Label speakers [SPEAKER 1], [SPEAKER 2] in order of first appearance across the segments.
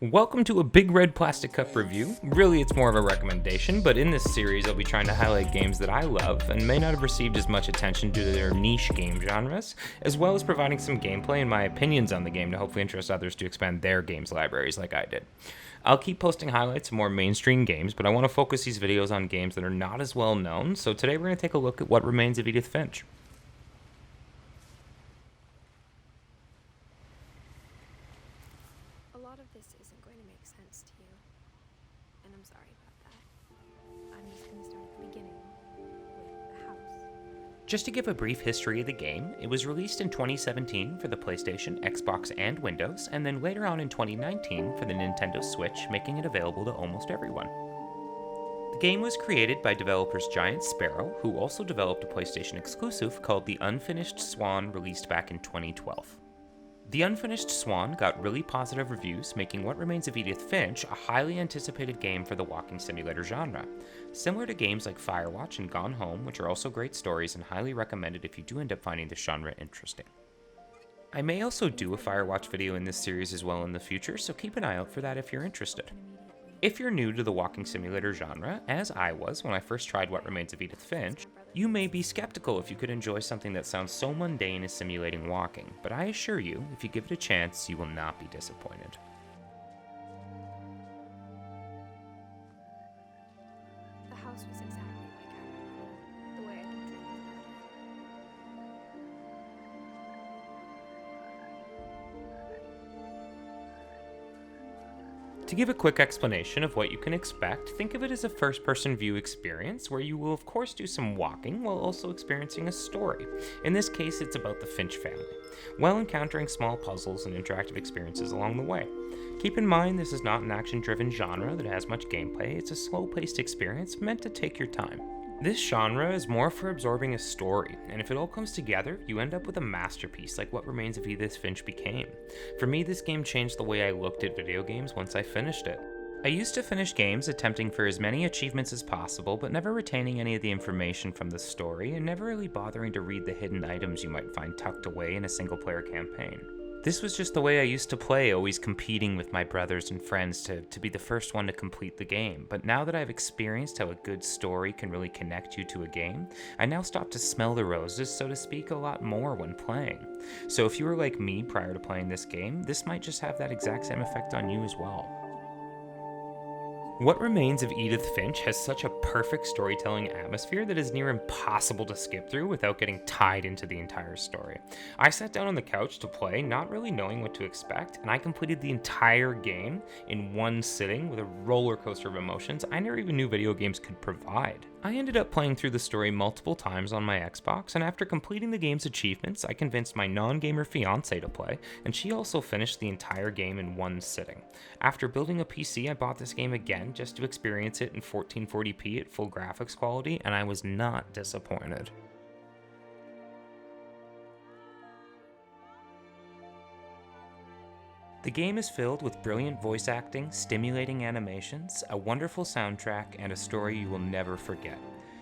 [SPEAKER 1] Welcome to a Big Red Plastic Cup review. Really, it's more of a recommendation, but in this series I'll be trying to highlight games that I love and may not have received as much attention due to their niche game genres, as well as providing some gameplay and my opinions on the game to hopefully interest others to expand their games libraries like I did. I'll keep posting highlights of more mainstream games, but I want to focus these videos on games that are not as well known, so today we're going to take a look at What Remains of Edith Finch.
[SPEAKER 2] A lot of this isn't going to make sense to you, and I'm sorry about that. I'm just going to start at the beginning, with the house.
[SPEAKER 1] Just to give a brief history of the game, it was released in 2017 for the PlayStation, Xbox, and Windows, and then later on in 2019 for the Nintendo Switch, making it available to almost everyone. The game was created by developers Giant Sparrow, who also developed a PlayStation exclusive called The Unfinished Swan, released back in 2012. The Unfinished Swan got really positive reviews, making What Remains of Edith Finch a highly anticipated game for the walking simulator genre. Similar to games like Firewatch and Gone Home, which are also great stories and highly recommended if you do end up finding the genre interesting. I may also do a Firewatch video in this series as well in the future, so keep an eye out for that if you're interested. If you're new to the walking simulator genre, as I was when I first tried What Remains of Edith Finch, you may be skeptical if you could enjoy something that sounds so mundane as simulating walking, but I assure you, if you give it a chance, you will not be disappointed.
[SPEAKER 2] The house was exactly like I remembered, the way I'd been dreaming about it.
[SPEAKER 1] To give a quick explanation of what you can expect, think of it as a first-person view experience where you will of course do some walking while also experiencing a story. In this case, it's about the Finch family, while encountering small puzzles and interactive experiences along the way. Keep in mind this is not an action-driven genre that has much gameplay, it's a slow-paced experience meant to take your time. This genre is more for absorbing a story, and if it all comes together, you end up with a masterpiece like What Remains of Edith Finch became. For me, this game changed the way I looked at video games once I finished it. I used to finish games attempting for as many achievements as possible, but never retaining any of the information from the story, and never really bothering to read the hidden items you might find tucked away in a single-player campaign. This was just the way I used to play, always competing with my brothers and friends to be the first one to complete the game. But now that I've experienced how a good story can really connect you to a game, I now stop to smell the roses, so to speak, a lot more when playing. So if you were like me prior to playing this game, this might just have that exact same effect on you as well. What Remains of Edith Finch has such a perfect storytelling atmosphere that is near impossible to skip through without getting tied into the entire story. I sat down on the couch to play, not really knowing what to expect, and I completed the entire game in one sitting with a roller coaster of emotions I never even knew video games could provide. I ended up playing through the story multiple times on my Xbox, and after completing the game's achievements, I convinced my non-gamer fiance to play, and she also finished the entire game in one sitting. After building a PC, I bought this game again just to experience it in 1440p at full graphics quality, and I was not disappointed. The game is filled with brilliant voice acting, stimulating animations, a wonderful soundtrack, and a story you will never forget.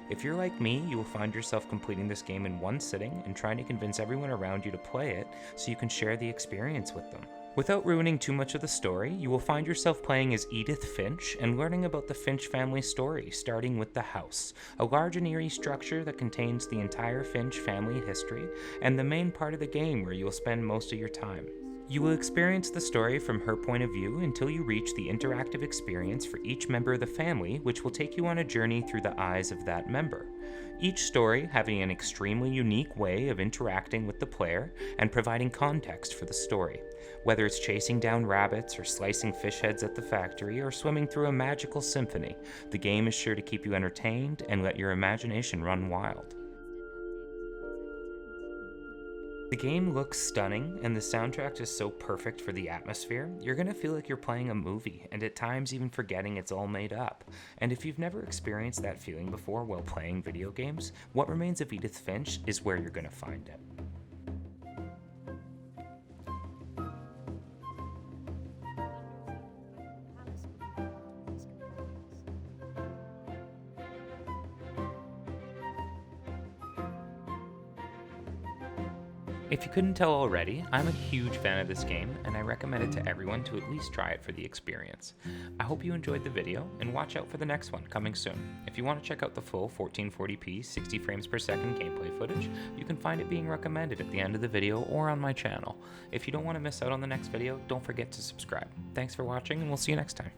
[SPEAKER 1] If you're like me, you will find yourself completing this game in one sitting and trying to convince everyone around you to play it so you can share the experience with them. Without ruining too much of the story, you will find yourself playing as Edith Finch and learning about the Finch family story, starting with the house, a large and eerie structure that contains the entire Finch family history, and the main part of the game where you will spend most of your time. You will experience the story from her point of view until you reach the interactive experience for each member of the family, which will take you on a journey through the eyes of that member. Each story having an extremely unique way of interacting with the player and providing context for the story. Whether it's chasing down rabbits or slicing fish heads at the factory or swimming through a magical symphony, the game is sure to keep you entertained and let your imagination run wild. The game looks stunning, and the soundtrack is so perfect for the atmosphere, you're gonna feel like you're playing a movie, and at times even forgetting it's all made up. And if you've never experienced that feeling before while playing video games, What Remains of Edith Finch is where you're gonna find it. If you couldn't tell already, I'm a huge fan of this game, and I recommend it to everyone to at least try it for the experience. I hope you enjoyed the video, and watch out for the next one coming soon. If you want to check out the full 1440p 60 frames per second gameplay footage, you can find it being recommended at the end of the video or on my channel. If you don't want to miss out on the next video, don't forget to subscribe. Thanks for watching, and we'll see you next time.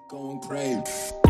[SPEAKER 3] Going crazy.